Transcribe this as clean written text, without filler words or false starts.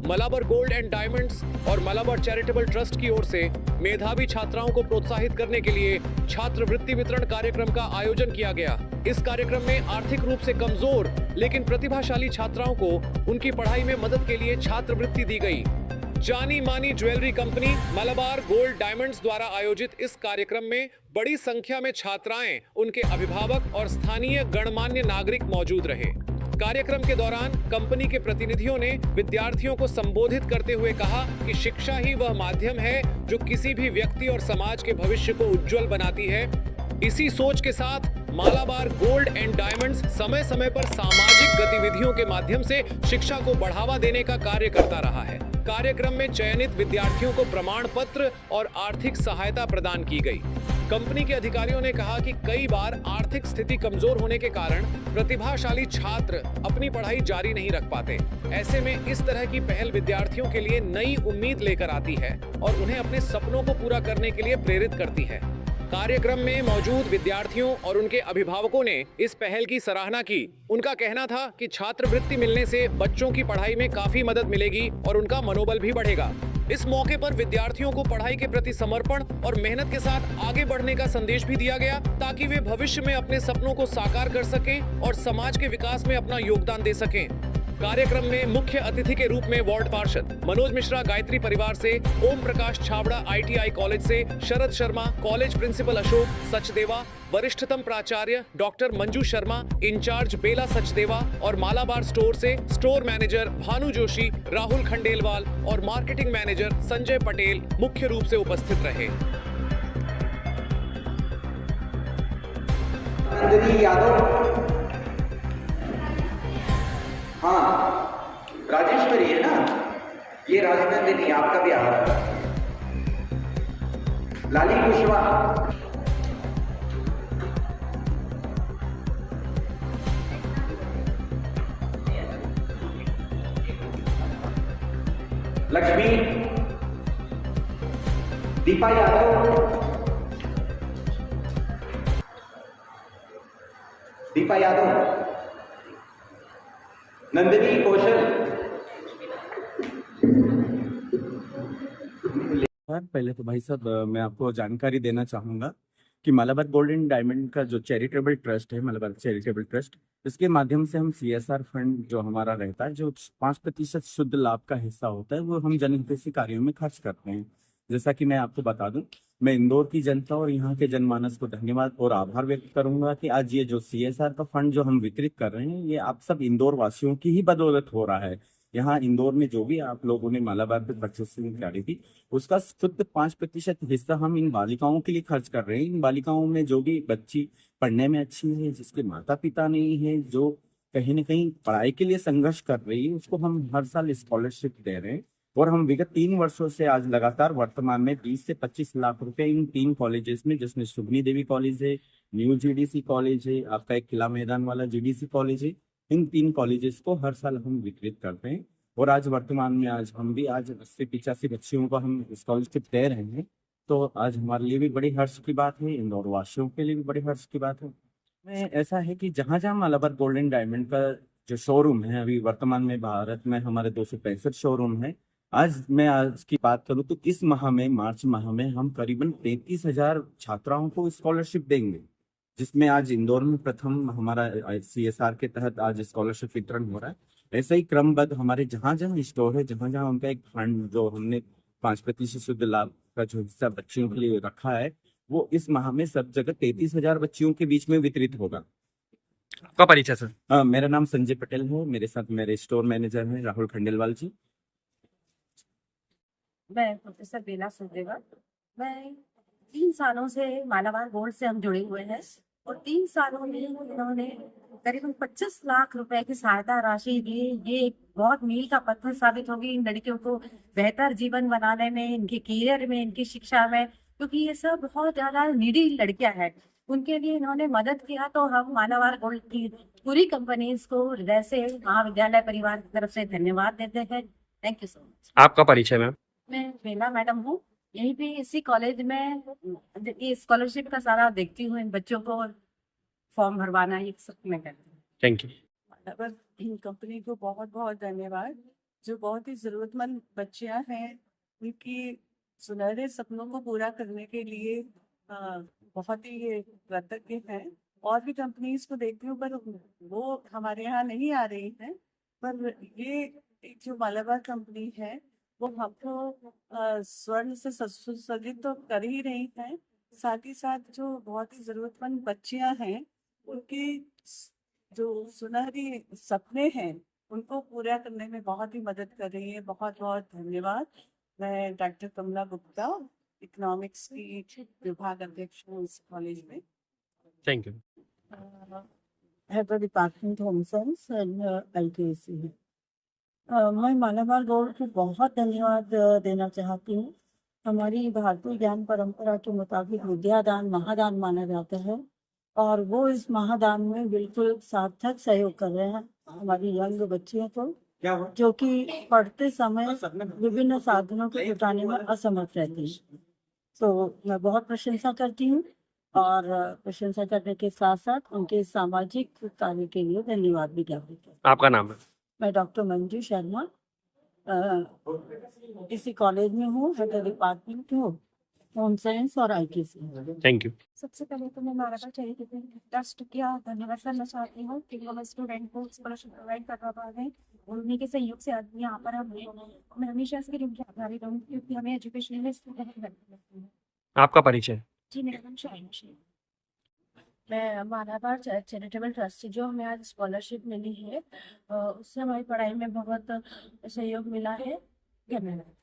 Malabar gold and diamonds और Malabar charitable trust की ओर से मेधावी छात्राओं को प्रोत्साहित करने के लिए छात्रवृत्ति वितरण कार्यक्रम का आयोजन किया गया। इस कार्यक्रम में आर्थिक रूप से कमजोर लेकिन प्रतिभाशाली छात्राओं को उनकी पढ़ाई में मदद के लिए छात्रवृत्ति दी गई। जानी मानी jewellery company Malabar gold diamonds द्वारा आयोजित इस कार्यक्रम में बड़ी संख्या में छात्राएं, उनके अभिभावक और स्थानीय गणमान्य नागरिक मौजूद रहे। कार्यक्रम के दौरान कंपनी के प्रतिनिधियों ने विद्यार्थियों को संबोधित करते हुए कहा कि शिक्षा ही वह माध्यम है जो किसी भी व्यक्ति और समाज के भविष्य को उज्जवल बनाती है। इसी सोच के साथ मलाबार गोल्ड एंड डायमंड्स समय समय पर सामाजिक गतिविधियों के माध्यम से शिक्षा को बढ़ावा देने का कार्य करता रहा है। कार्यक्रम में चयनित विद्यार्थियों को प्रमाण पत्र और आर्थिक सहायता प्रदान की गई। कंपनी के अधिकारियों ने कहा कि कई बार आर्थिक स्थिति कमजोर होने के कारण प्रतिभाशाली छात्र अपनी पढ़ाई जारी नहीं रख पाते। ऐसे में इस तरह की पहल विद्यार्थियों के लिए नई उम्मीद लेकर आती है और उन्हें अपने सपनों को पूरा करने के लिए प्रेरित करती है। कार्यक्रम में मौजूद विद्यार्थियों और उनके अभिभावकों ने इस पहल की सराहना की। उनका कहना था कि छात्रवृत्ति मिलने से बच्चों की पढ़ाई में काफी मदद मिलेगी और उनका मनोबल भी बढ़ेगा। इस मौके पर विद्यार्थियों को पढ़ाई के प्रति समर्पण और मेहनत के साथ आगे बढ़ने का संदेश भी दिया गया ताकि वे भविष्य में अपने सपनों को साकार कर सकें और समाज के विकास में अपना योगदान दे सकें। कार्यक्रम में मुख्य अतिथि के रूप में वार्ड पार्षद मनोज मिश्रा गायत्री परिवार से, ओम प्रकाश छाबड़ा ITI कॉलेज से, शरद शर्मा कॉलेज प्रिंसिपल अशोक सचदेवा, वरिष्ठतम प्राचार्य डॉक्टर मंजू शर्मा, इंचार्ज बेला सचदेवा और मलाबार स्टोर से स्टोर मैनेजर भानु जोशी, राहुल खंडेलवाल और मार्केटिंग मैनेजर संजय पटेल मुख्य रूप से उपस्थित रहे। हाँ, राजेश्वरी है ना, ये राजनंदिनी आपका भी आ रहा है। लाली कुशवाहा, लक्ष्मी, दीपा यादव, दीपा यादव, नंदिनी कौशल। पहले तो भाई साहब मैं आपको जानकारी देना चाहूँगा कि मलाबार गोल्ड एंड डायमंड का जो चैरिटेबल ट्रस्ट है, मलाबार चैरिटेबल ट्रस्ट, इसके माध्यम से हम CSR फंड जो हमारा रहता है, जो 5% शुद्ध लाभ का हिस्सा होता है, वो हम जनहितैषी कार्यों में खर्च करते हैं। जैसा कि मैं आपको बता दूं, मैं इंदौर की जनता और यहाँ के जनमानस को धन्यवाद और आभार व्यक्त करूंगा कि आज ये जो CSR का फंड जो हम वितरित कर रहे हैं, ये आप सब इंदौर वासियों की ही बदौलत हो रहा है। यहाँ इंदौर में जो भी आप लोगों ने मलाबार पे परचेसिंग करी थी, उसका शुद्ध 5% हिस्सा हम इन बालिकाओं के लिए खर्च कर रहे हैं। इन बालिकाओं में जो भी बच्ची पढ़ने में अच्छी है, जिसके माता पिता नहीं है, जो कहीं ना कहीं पढ़ाई के लिए संघर्ष कर रही है, उसको हम हर साल स्कॉलरशिप दे रहे हैं। और हम विगत 3 वर्षों से आज लगातार वर्तमान में 20 से 25 लाख रुपए इन 3 कॉलेजेस में, जिसमें सुगनी देवी कॉलेज है, न्यू GDC कॉलेज है, आपका एक किला मैदान वाला GDC कॉलेज है, इन 3 कॉलेजेस को हर साल हम वितरित करते हैं। और आज वर्तमान में आज हम भी 80-85 बच्चियों को हम स्कॉलरशिप दे रहे हैं। तो आज हमारे लिए भी बड़ी हर्ष की बात है, इंदौर वासियों के लिए भी बड़ी हर्ष की बात है। में ऐसा है कि जहाँ जहाँ मलाबार गोल्ड एंड डायमंड का जो शोरूम है, अभी वर्तमान में भारत में हमारे 265 शोरूम है। आज की बात करूँ तो इस माह में, मार्च माह में, हम करीबन 33,000 छात्राओं को स्कॉलरशिप देंगे, जिसमें आज इंदौर में प्रथम हमारा CSR के तहत आज स्कॉलरशिप वितरण हो रहा है। ऐसा ही क्रमबद्ध हमारे जहाँ जहाँ स्टोर है, जहाँ जहाँ उनका एक फंड जो हमने 5% शुद्ध लाभ का जो हिस्सा बच्चियों के लिए रखा है, वो इस माह में सब जगह 33,000 बच्चियों के बीच में वितरित होगा। आपका परिचय सर? मेरा नाम संजय पटेल है, मेरे साथ मेरे स्टोर मैनेजर हैं राहुल खंडेलवाल जी। मैं प्रोफेसर बेला सचदेवा। मैं 3 सालों से मलाबार गोल्ड से हम जुड़े हुए हैं और 3 सालों में इन्होंने करीबन 25 लाख रुपए की सहायता राशि दी। ये एक बहुत मील का पत्थर साबित होगी इन लड़कियों को बेहतर जीवन बनाने में, इनके करियर में, इनकी शिक्षा में, क्योंकि ये सब बहुत ज्यादा नीडी लड़कियां हैं। उनके लिए इन्होंने मदद किया, तो हम मलाबार गोल्ड की पूरी कंपनीज को हृदय से, महाविद्यालय परिवार की तरफ से धन्यवाद देते हैं। Thank you so much. आपका परिचय मैम? मैं बेला मैडम हूँ, यहीं पे इसी कॉलेज में ये स्कॉलरशिप का सारा देखती हूँ, इन बच्चों को फॉर्म भरवाना, ये सब मैं करती हूँ। Thank you. इन कंपनी को बहुत बहुत धन्यवाद। जो बहुत ही ज़रूरतमंद बच्चियां हैं, उनकी सुनहरे सपनों को पूरा करने के लिए बहुत ही ये कृतज्ञ हैं। और भी कंपनीज को देखती हूँ पर वो हमारे यहाँ नहीं आ रही हैं, पर ये एक जो मालाबार कंपनी है वो हमको स्वर्ण से सुसज्जित तो कर ही रही है, साथ ही साथ जो बहुत ही जरूरतमंद बच्चियां हैं उनकी जो सुनहरी सपने हैं उनको पूरा करने में बहुत ही मदद कर रही है। बहुत बहुत धन्यवाद। मैं डॉक्टर कमला गुप्ता, इकोनॉमिक्स की विभाग अध्यक्ष हूँ इस कॉलेज में। Thank you. Head of department home science and ITC है। मैं मालाबार बोर्ड को बहुत धन्यवाद देना चाहती हूँ। हमारी भारतीय ज्ञान परंपरा के मुताबिक विद्यादान महादान माना जाता है और वो इस महादान में बिल्कुल सार्थक सहयोग कर रहे हैं हमारी यंग बच्चियों को, जो कि पढ़ते समय विभिन्न साधनों को जुटाने में असमर्थ रहती हैं। तो मैं बहुत प्रशंसा करती हूँ और प्रशंसा करने के साथ साथ उनके सामाजिक कार्य के लिए धन्यवाद भी ज्ञापित करती हूँ। आपका नाम है? मैं डॉक्टर मंजू शर्मा इसी कॉलेज में हूँ, हेड ऑफ डिपार्टमेंट हूँ होम साइंस और ITC। Thank you. सबसे पहले तो मैं मालाबार चैरिटेबल ट्रस्ट का धन्यवाद करना चाहती हूँ कि वो स्टूडेंट को स्कॉलरशिप प्रोवाइड करवा पा रहे हैं। उन्हीं के सहयोग से आज यहाँ पर हम हैं। मैं हमेशा इसके लिए उनकी आभारी रहूँगी क्योंकि हमें एजुकेशन में इसकी बहुत मदद मिलती है। आपका परिचय? जी, मेरा नाम शाइन शेख। मैं मालाबार चैरिटेबल ट्रस्ट से जो हमें आज स्कॉलरशिप मिली है उससे हमारी पढ़ाई में बहुत सहयोग मिला है। धन्यवाद।